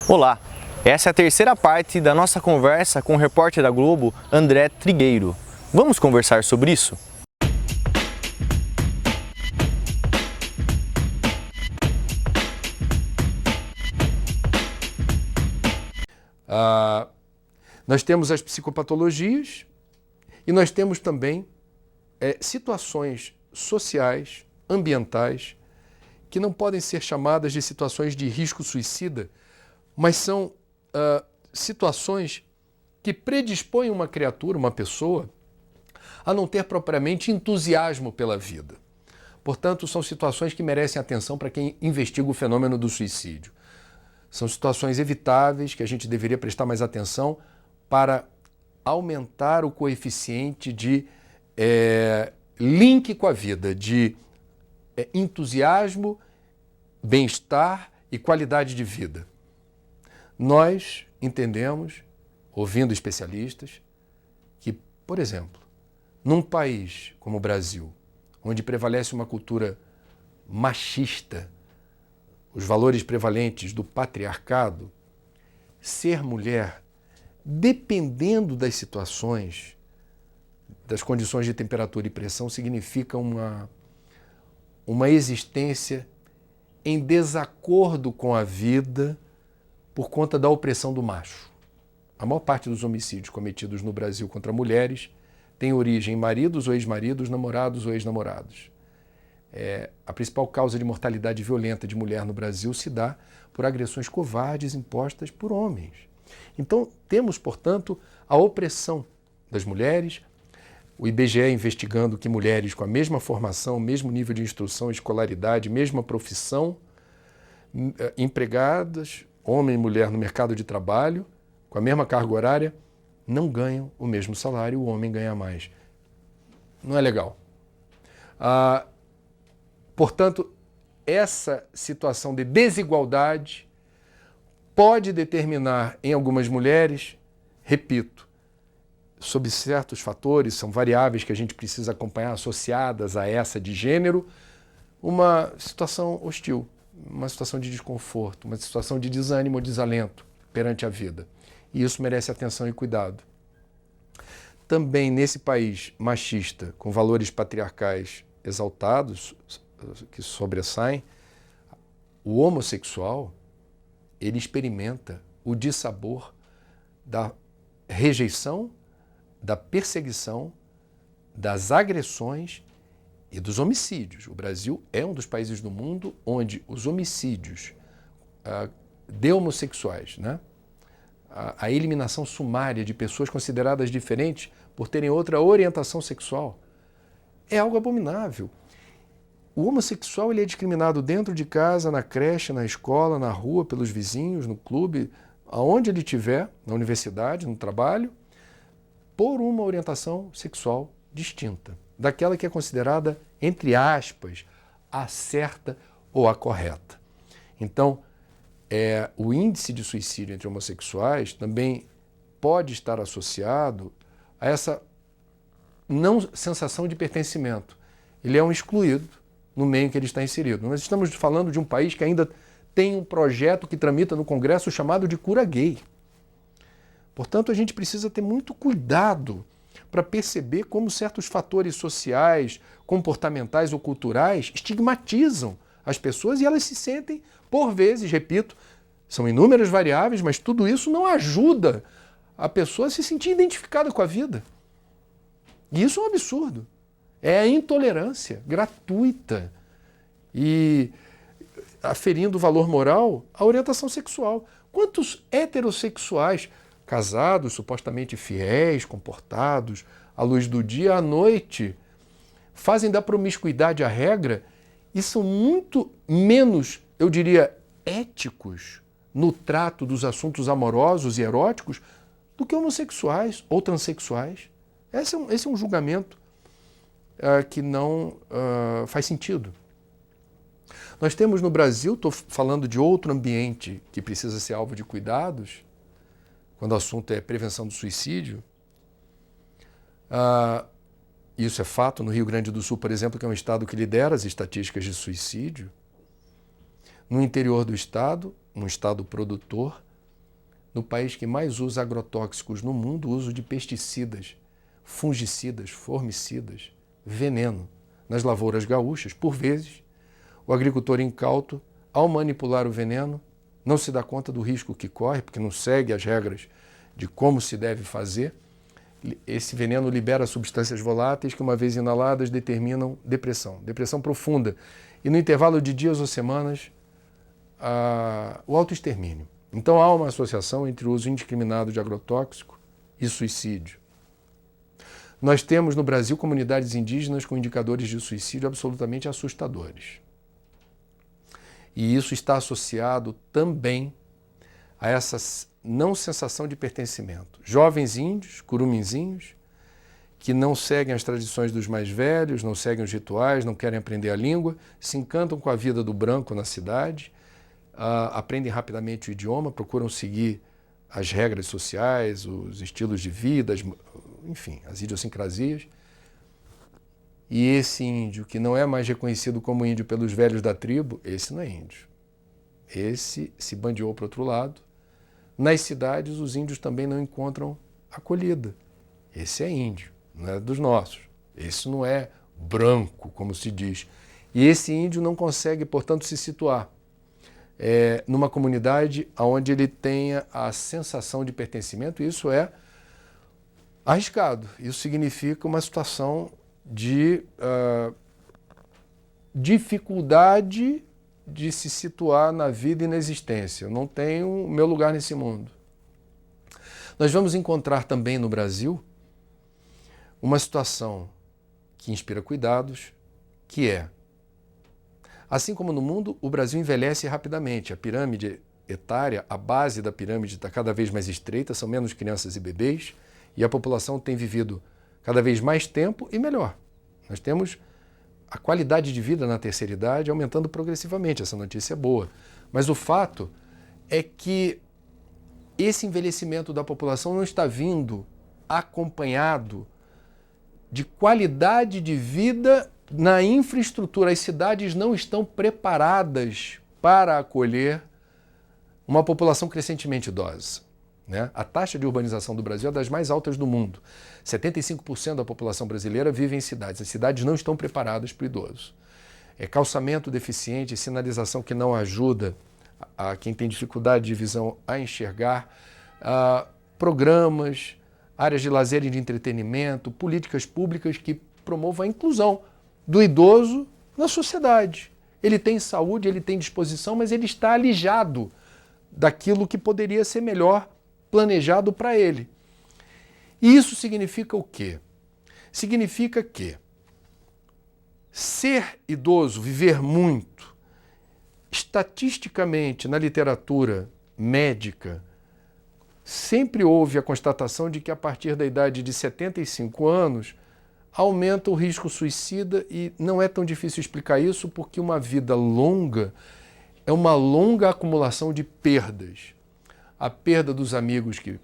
Olá, essa é a terceira parte da nossa conversa com o repórter da Globo, André Trigueiro. Vamos conversar sobre isso? Nós temos as psicopatologias e nós temos também situações sociais, ambientais, que não podem ser chamadas de situações de risco suicida, mas são situações que predispõem uma criatura, uma pessoa, a não ter propriamente entusiasmo pela vida. Portanto, são situações que merecem atenção para quem investiga o fenômeno do suicídio. São situações evitáveis que a gente deveria prestar mais atenção para aumentar o coeficiente de link com a vida, de entusiasmo, bem-estar e qualidade de vida. Nós entendemos, ouvindo especialistas, que, por exemplo, num país como o Brasil, onde prevalece uma cultura machista, os valores prevalentes do patriarcado, ser mulher, dependendo das situações, das condições de temperatura e pressão, significa uma existência em desacordo com a vida por conta da opressão do macho. A maior parte dos homicídios cometidos no Brasil contra mulheres tem origem em maridos ou ex-maridos, namorados ou ex-namorados. A principal causa de mortalidade violenta de mulher no Brasil se dá por agressões covardes impostas por homens. Então, temos, portanto, a opressão das mulheres, o IBGE investigando que mulheres com a mesma formação, mesmo nível de instrução, escolaridade, mesma profissão, empregadas, homem e mulher no mercado de trabalho, com a mesma carga horária, não ganham o mesmo salário, o homem ganha mais. Não é legal. Portanto, essa situação de desigualdade pode determinar em algumas mulheres, repito, sob certos fatores, são variáveis que a gente precisa acompanhar associadas a essa de gênero, uma situação hostil, uma situação de desconforto, uma situação de desânimo ou desalento perante a vida. E isso merece atenção e cuidado. Também nesse país machista, com valores patriarcais exaltados, que sobressaem, o homossexual, ele experimenta o dissabor da rejeição, da perseguição, das agressões e dos homicídios. O Brasil é um dos países do mundo onde os homicídios de homossexuais, né? A eliminação sumária de pessoas consideradas diferentes por terem outra orientação sexual é algo abominável. O homossexual ele é discriminado dentro de casa, na creche, na escola, na rua, pelos vizinhos, no clube, aonde ele estiver, na universidade, no trabalho, por uma orientação sexual distinta, daquela que é considerada, entre aspas, a certa ou a correta. Então, o índice de suicídio entre homossexuais também pode estar associado a essa não sensação de pertencimento. Ele é um excluído no meio em que ele está inserido. Nós estamos falando de um país que ainda tem um projeto que tramita no Congresso chamado de cura gay. Portanto, a gente precisa ter muito cuidado para perceber como certos fatores sociais, comportamentais ou culturais estigmatizam as pessoas e elas se sentem, por vezes, repito, são inúmeras variáveis, mas tudo isso não ajuda a pessoa a se sentir identificada com a vida. E isso é um absurdo. É a intolerância gratuita e aferindo valor moral à orientação sexual. Quantos heterossexuais, casados, supostamente fiéis, comportados, à luz do dia, à noite, fazem da promiscuidade a regra e são muito menos, eu diria, éticos no trato dos assuntos amorosos e eróticos do que homossexuais ou transexuais? Esse é um julgamento que não faz sentido. Nós temos no Brasil, estou falando de outro ambiente que precisa ser alvo de cuidados, quando o assunto é prevenção do suicídio. Isso é fato no Rio Grande do Sul, por exemplo, que é um estado que lidera as estatísticas de suicídio. No interior do estado, um estado produtor, no país que mais usa agrotóxicos no mundo, o uso de pesticidas, fungicidas, formicidas, veneno nas lavouras gaúchas. Por vezes, o agricultor incauto, ao manipular o veneno, não se dá conta do risco que corre, porque não segue as regras de como se deve fazer. Esse veneno libera substâncias voláteis que, uma vez inaladas, determinam depressão profunda. E no intervalo de dias ou semanas, o autoextermínio. Então há uma associação entre o uso indiscriminado de agrotóxico e suicídio. Nós temos no Brasil comunidades indígenas com indicadores de suicídio absolutamente assustadores. E isso está associado também a essa não sensação de pertencimento. Jovens índios, curuminzinhos, que não seguem as tradições dos mais velhos, não seguem os rituais, não querem aprender a língua, se encantam com a vida do branco na cidade, aprendem rapidamente o idioma, procuram seguir as regras sociais, os estilos de vida, enfim, as idiosincrasias. E esse índio, que não é mais reconhecido como índio pelos velhos da tribo, esse não é índio. Esse se bandeou para o outro lado. Nas cidades, os índios também não encontram acolhida. Esse é índio, não é dos nossos. Esse não é branco, como se diz. E esse índio não consegue, portanto, se situar numa comunidade onde ele tenha a sensação de pertencimento. E isso é arriscado. Isso significa uma situação de dificuldade de se situar na vida e na existência. Eu não tenho meu lugar nesse mundo. Nós vamos encontrar também no Brasil uma situação que inspira cuidados, que é, assim como no mundo, o Brasil envelhece rapidamente. A pirâmide etária, a base da pirâmide está cada vez mais estreita, são menos crianças e bebês, e a população tem vivido cada vez mais tempo e melhor. Nós temos a qualidade de vida na terceira idade aumentando progressivamente, essa notícia é boa. Mas o fato é que esse envelhecimento da população não está vindo acompanhado de qualidade de vida na infraestrutura. As cidades não estão preparadas para acolher uma população crescentemente idosa, né? A taxa de urbanização do Brasil é das mais altas do mundo. 75% da população brasileira vive em cidades. As cidades não estão preparadas para o idoso. Calçamento deficiente, sinalização que não ajuda a quem tem dificuldade de visão a enxergar, programas, áreas de lazer e de entretenimento, políticas públicas que promovam a inclusão do idoso na sociedade. Ele tem saúde, ele tem disposição, mas ele está alijado daquilo que poderia ser melhor planejado para ele. E isso significa o quê? Significa que ser idoso, viver muito, estatisticamente, na literatura médica, sempre houve a constatação de que a partir da idade de 75 anos aumenta o risco suicida, e não é tão difícil explicar isso porque uma vida longa é uma longa acumulação de perdas. A perda dos amigos que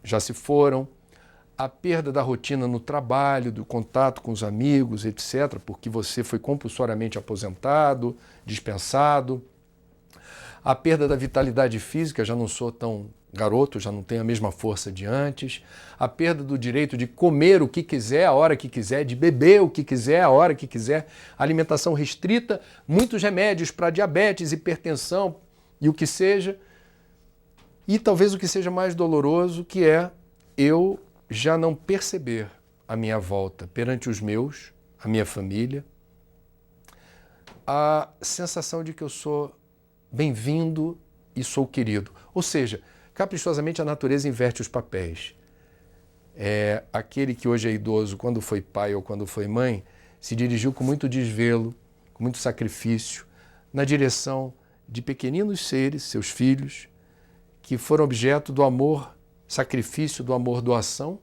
já se foram, a perda da rotina no trabalho, do contato com os amigos, etc., porque você foi compulsoriamente aposentado, dispensado, a perda da vitalidade física, já não sou tão garoto, já não tenho a mesma força de antes, a perda do direito de comer o que quiser, a hora que quiser, de beber o que quiser, a hora que quiser, alimentação restrita, muitos remédios para diabetes, hipertensão e o que seja. E talvez o que seja mais doloroso, que é eu já não perceber a minha volta perante os meus, a minha família, a sensação de que eu sou bem-vindo e sou querido. Ou seja, caprichosamente a natureza inverte os papéis. Aquele que hoje é idoso, quando foi pai ou quando foi mãe, se dirigiu com muito desvelo, com muito sacrifício, na direção de pequeninos seres, seus filhos, que foram objeto do amor sacrifício, do amor doação,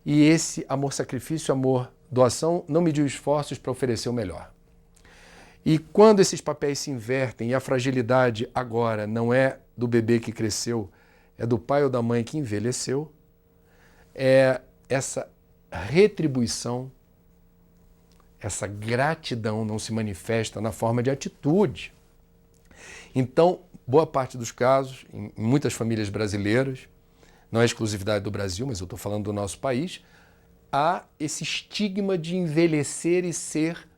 e esse amor sacrifício, amor doação, não mediu esforços para oferecer o melhor. E quando esses papéis se invertem e a fragilidade agora não é do bebê que cresceu, é do pai ou da mãe que envelheceu, essa retribuição, essa gratidão não se manifesta na forma de atitude. Então, boa parte dos casos, em muitas famílias brasileiras, não é exclusividade do Brasil, mas eu estou falando do nosso país, há esse estigma de envelhecer e ser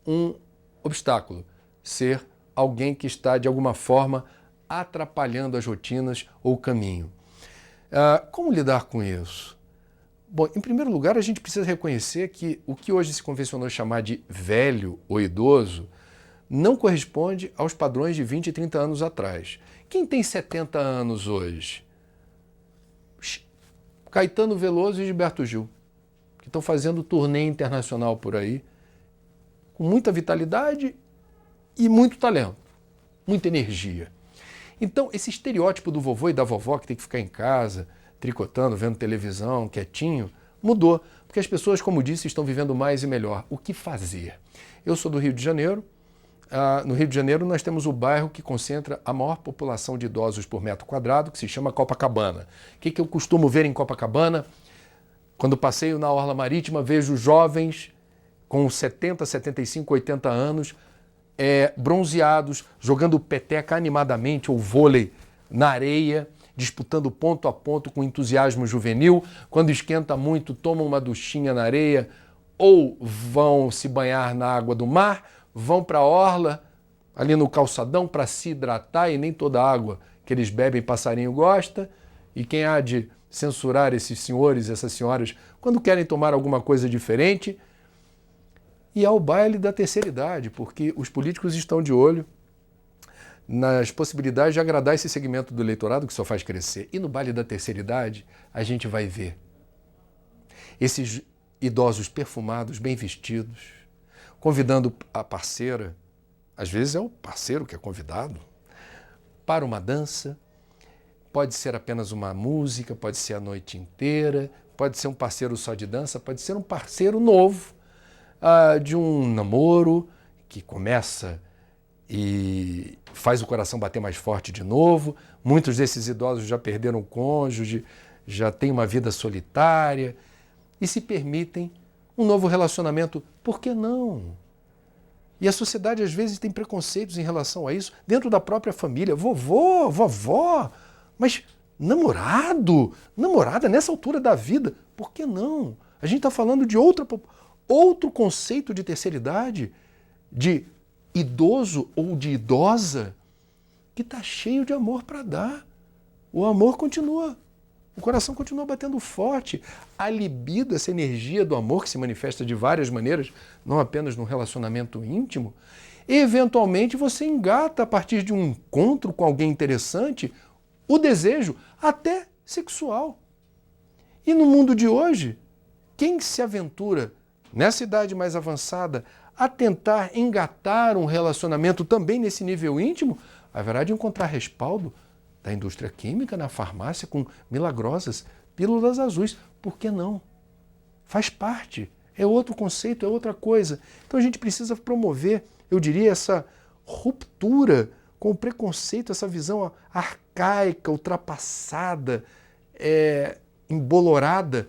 um obstáculo, ser alguém que está, de alguma forma, atrapalhando as rotinas ou o caminho. Como lidar com isso? Bom, em primeiro lugar, a gente precisa reconhecer que o que hoje se convencionou chamar de velho ou idoso não corresponde aos padrões de 20 e 30 anos atrás. Quem tem 70 anos hoje? Caetano Veloso e Gilberto Gil, que estão fazendo turnê internacional por aí, com muita vitalidade e muito talento, muita energia. Então, esse estereótipo do vovô e da vovó que tem que ficar em casa, tricotando, vendo televisão, quietinho, mudou, porque as pessoas, como disse, estão vivendo mais e melhor. O que fazer? Eu sou do Rio de Janeiro. No Rio de Janeiro nós temos o bairro que concentra a maior população de idosos por metro quadrado, que se chama Copacabana. O que eu costumo ver em Copacabana? Quando passeio na Orla Marítima, vejo jovens com 70, 75, 80 anos, bronzeados, jogando peteca animadamente ou vôlei na areia, disputando ponto a ponto com entusiasmo juvenil. Quando esquenta muito, tomam uma duchinha na areia ou vão se banhar na água do mar, vão para a orla, ali no calçadão, para se hidratar, e nem toda a água que eles bebem passarinho gosta. E quem há de censurar esses senhores, essas senhoras, quando querem tomar alguma coisa diferente? E ao baile da terceira idade, porque os políticos estão de olho nas possibilidades de agradar esse segmento do eleitorado que só faz crescer. E no baile da terceira idade, a gente vai ver esses idosos perfumados, bem vestidos, convidando a parceira, às vezes é o parceiro que é convidado, para uma dança. Pode ser apenas uma música, pode ser a noite inteira, pode ser um parceiro só de dança, pode ser um parceiro novo, de um namoro que começa e faz o coração bater mais forte de novo. Muitos desses idosos já perderam o cônjuge, já têm uma vida solitária e se permitem um novo relacionamento. Por que não? E a sociedade às vezes tem preconceitos em relação a isso, dentro da própria família. Vovô, vovó, mas namorado, namorada nessa altura da vida, por que não? A gente está falando de outro conceito de terceira idade, de idoso ou de idosa, que está cheio de amor para dar. O amor continua, o coração continua batendo forte. A libido, essa energia do amor que se manifesta de várias maneiras, não apenas no relacionamento íntimo, eventualmente você engata a partir de um encontro com alguém interessante o desejo até sexual. E no mundo de hoje, quem se aventura nessa idade mais avançada a tentar engatar um relacionamento também nesse nível íntimo, haverá de encontrar respaldo da indústria química na farmácia com milagrosas pílulas azuis. Por que não? Faz parte. É outro conceito, é outra coisa. Então a gente precisa promover, eu diria, essa ruptura com o preconceito, essa visão arcaica, ultrapassada, embolorada,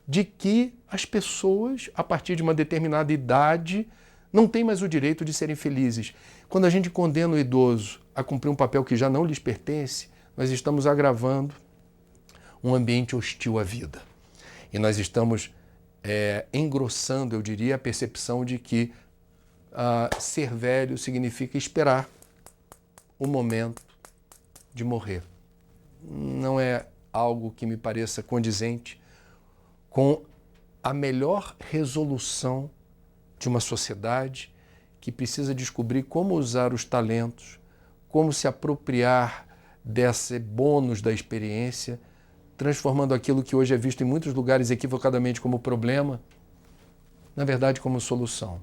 de que as pessoas, a partir de uma determinada idade, não têm mais o direito de serem felizes. Quando a gente condena o idoso a cumprir um papel que já não lhes pertence, nós estamos agravando um ambiente hostil à vida. E nós estamos engrossando, eu diria, a percepção de que ser velho significa esperar o momento de morrer. Não é algo que me pareça condizente com a melhor resolução de uma sociedade que precisa descobrir como usar os talentos, como se apropriar desse bônus da experiência, transformando aquilo que hoje é visto em muitos lugares equivocadamente como problema, na verdade como solução.